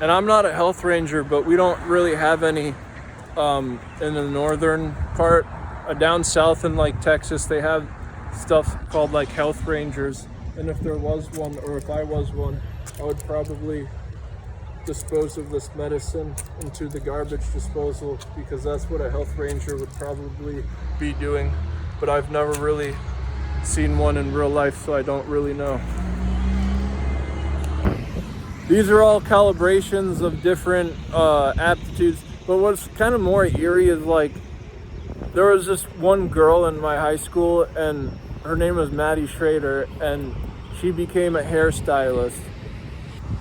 And I'm not a health ranger, but we don't really have any in the northern part. Down south in like Texas, they have stuff called like health rangers. And if there was one, or if I was one, I would probably dispose of this medicine into the garbage disposal, because that's what a health ranger would probably be doing. But I've never really seen one in real life, so I don't really know. These are all calibrations of different aptitudes, but what's kind of more eerie is like, there was this one girl in my high school, and her name was Maddie Schrader, and she became a hairstylist.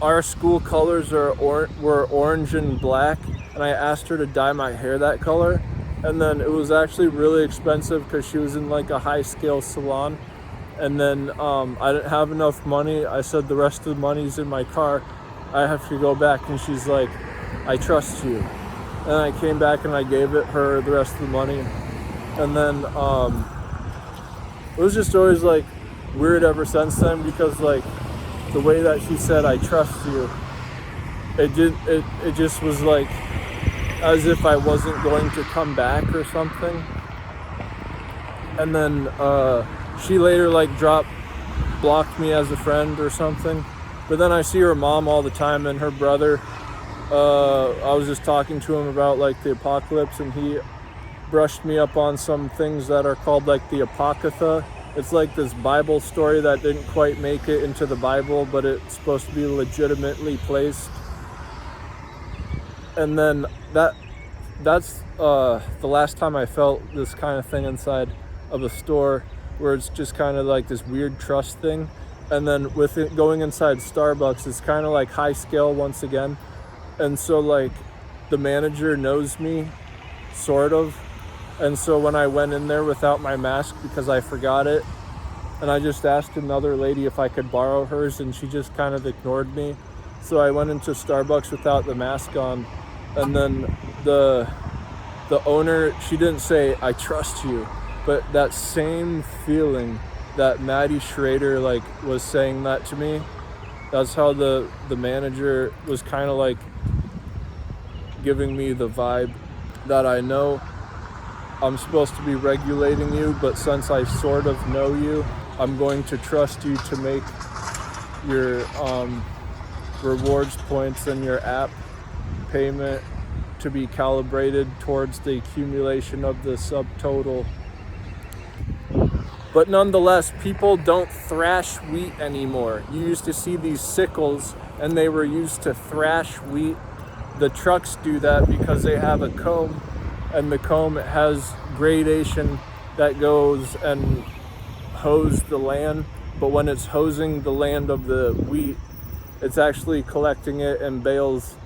Our school colors were orange and black, and I asked her to dye my hair that color, and then it was actually really expensive because she was in like a high-scale salon. And then I didn't have enough money. I said, the rest of the money's in my car, I have to go back. And she's like, I trust you. And I came back and I gave her the rest of the money. And then it was just always like weird ever since then, because like the way that she said, I trust you, it just was like as if I wasn't going to come back or something. And then she later like blocked me as a friend or something. But then I see her mom all the time, and her brother, I was just talking to him about like the apocalypse, and he brushed me up on some things that are called like the Apocrypha. It's like this Bible story that didn't quite make it into the Bible, but it's supposed to be legitimately placed. And then that's the last time I felt this kind of thing inside of a store, where it's just kind of like this weird trust thing. And then with it going inside Starbucks, it's kind of like high scale once again. And so like the manager knows me, sort of. And so when I went in there without my mask because I forgot it, and I just asked another lady if I could borrow hers, and she just kind of ignored me. So I went into Starbucks without the mask on. And then the owner, she didn't say, I trust you. But that same feeling that Maddie Schrader like was saying that to me, that's how the manager was kind of like giving me the vibe that I know I'm supposed to be regulating you, but since I sort of know you, I'm going to trust you to make your rewards points and your app payment to be calibrated towards the accumulation of the subtotal. But nonetheless, people don't thrash wheat anymore. You used to see these sickles, and they were used to thrash wheat. The trucks do that because they have a comb, and the comb has gradation that goes and hoes the land. But when it's hosing the land of the wheat, it's actually collecting it in bales.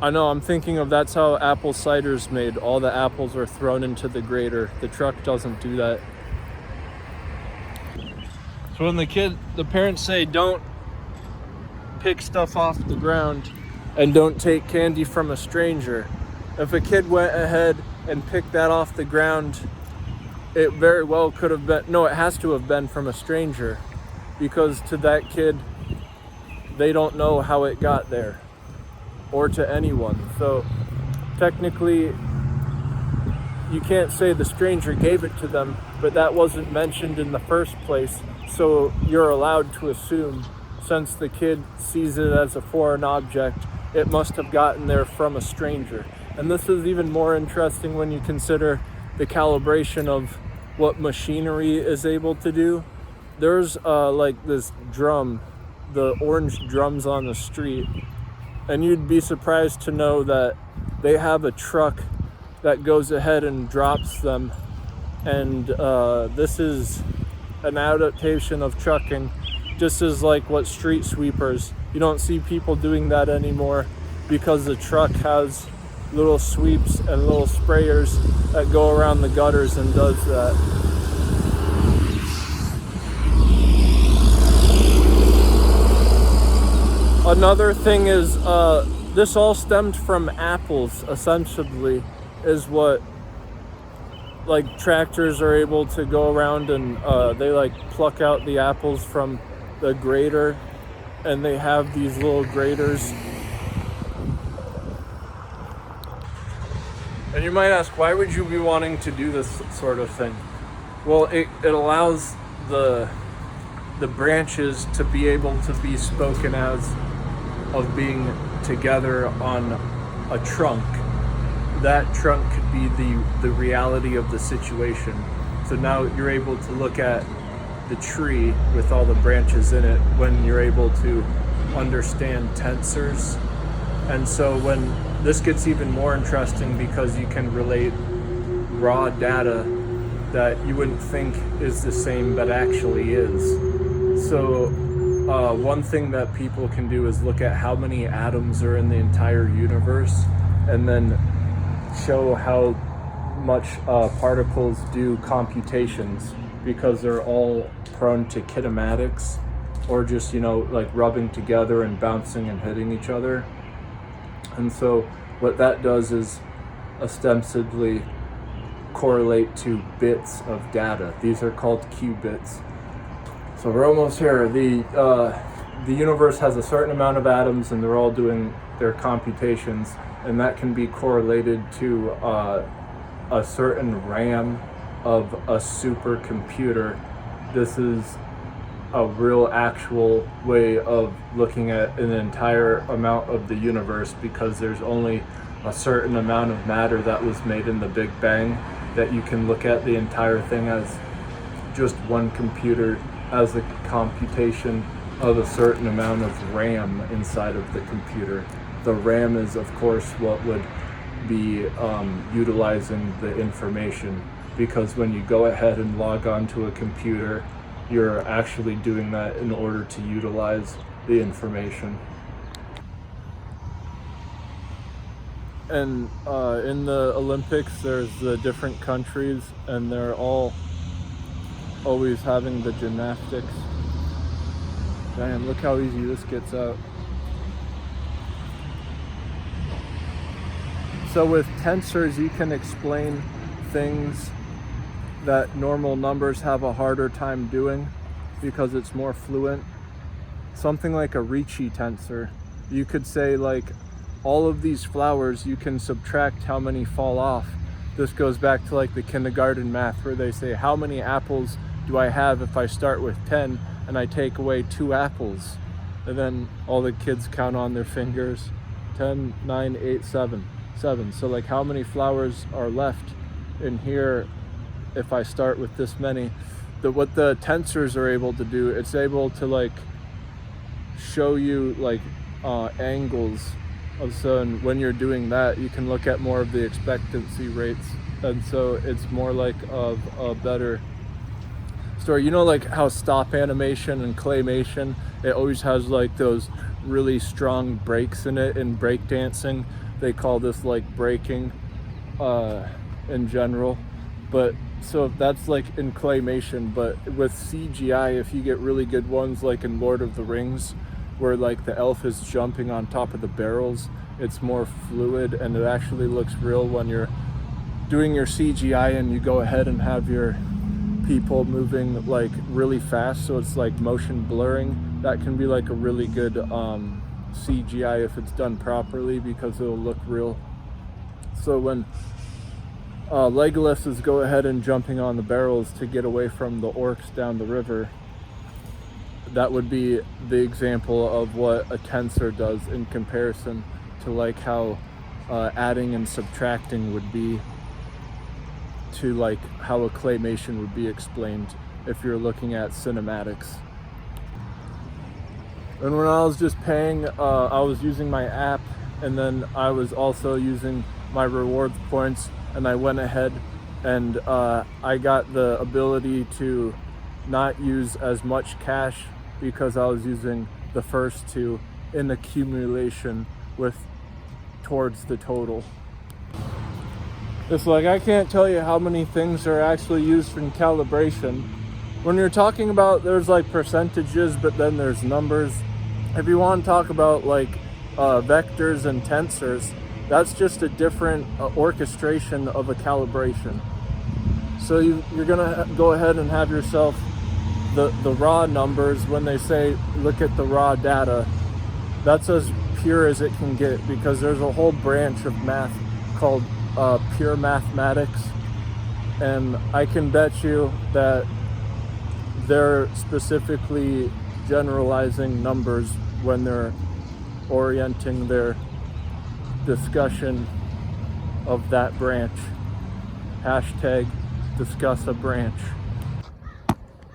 I know, I'm thinking of that's how apple cider's made. All the apples are thrown into the grater. The truck doesn't do that. So when the parents say don't pick stuff off the ground and don't take candy from a stranger, if a kid went ahead and picked that off the ground, it very well could have been, no, it has to have been from a stranger, because to that kid, they don't know how it got there, or to anyone. So technically, you can't say the stranger gave it to them, but that wasn't mentioned in the first place. So you're allowed to assume, since the kid sees it as a foreign object, it must have gotten there from a stranger. And this is even more interesting when you consider the calibration of what machinery is able to do. There's like this drum, the orange drums on the street, and you'd be surprised to know that they have a truck that goes ahead and drops them. And this is an adaptation of trucking, just as like what street sweepers, you don't see people doing that anymore, because the truck has little sweeps and little sprayers that go around the gutters and does that. Another thing is, this all stemmed from apples, essentially, is what, like, tractors are able to go around and they like pluck out the apples from the grader, and they have these little graders. And you might ask, why would you be wanting to do this sort of thing? Well, it allows the branches to be able to be spoken as of being together on a trunk. That trunk could be the reality of the situation. So now you're able to look at the tree with all the branches in it when you're able to understand tensors. And so when this gets even more interesting, because you can relate raw data that you wouldn't think is the same but actually is. So one thing that people can do is look at how many atoms are in the entire universe, and then show how much particles do computations, because they're all prone to kinematics, or just, like rubbing together and bouncing and hitting each other. And so what that does is ostensibly correlate to bits of data. These are called qubits. So we're almost here. The universe has a certain amount of atoms, and they're all doing their computations, and that can be correlated to a certain RAM of a supercomputer. This is a real actual way of looking at an entire amount of the universe, because there's only a certain amount of matter that was made in the Big Bang, that you can look at the entire thing as just one computer as a computation of a certain amount of RAM inside of the computer. The RAM is, of course, what would be utilizing the information, because when you go ahead and log on to a computer, you're actually doing that in order to utilize the information. And in the Olympics, there's the different countries, and they're all always having the gymnastics. Damn, look how easy this gets out. So with tensors, you can explain things that normal numbers have a harder time doing, because it's more fluent. Something like a Ricci tensor. You could say, like, all of these flowers, you can subtract how many fall off. This goes back to like the kindergarten math, where they say, how many apples do I have if I start with 10 and I take away 2 apples? And then all the kids count on their fingers, 10, 9, 8, 7. So like, how many flowers are left in here if I start with this many? What the tensors are able to do, it's able to like show you like angles. So when you're doing that, you can look at more of the expectancy rates, and so it's more like of a better story. Like how stop animation and claymation, it always has like those really strong breaks in it. In breakdancing, they call this like breaking in general. But so that's like in claymation. But with CGI, if you get really good ones, like in Lord of the Rings, where like the elf is jumping on top of the barrels, it's more fluid, and it actually looks real when you're doing your CGI and you go ahead and have your people moving like really fast, so it's like motion blurring. That can be like a really good CGI if it's done properly, because it'll look real. So when Legolas is go ahead and jumping on the barrels to get away from the orcs down the river, that would be the example of what a tensor does in comparison to like how adding and subtracting would be to like how a claymation would be explained if you're looking at cinematics. And when I was just paying, I was using my app, and then I was also using my rewards points, and I went ahead and I got the ability to not use as much cash, because I was using the first two in accumulation towards the total. It's like, I can't tell you how many things are actually used in calibration. When you're talking about, there's like percentages, but then there's numbers. If you want to talk about like vectors and tensors, that's just a different orchestration of a calibration. So you're gonna go ahead and have yourself the raw numbers, when they say look at the raw data, that's as pure as it can get, because there's a whole branch of math called pure mathematics, and I can bet you that they're specifically generalizing numbers when they're orienting their discussion of that branch. Hashtag discuss a branch.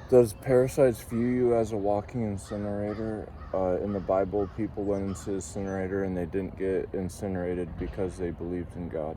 Does parasites view you as a walking incinerator? In the Bible, people went into the incinerator and they didn't get incinerated because they believed in God.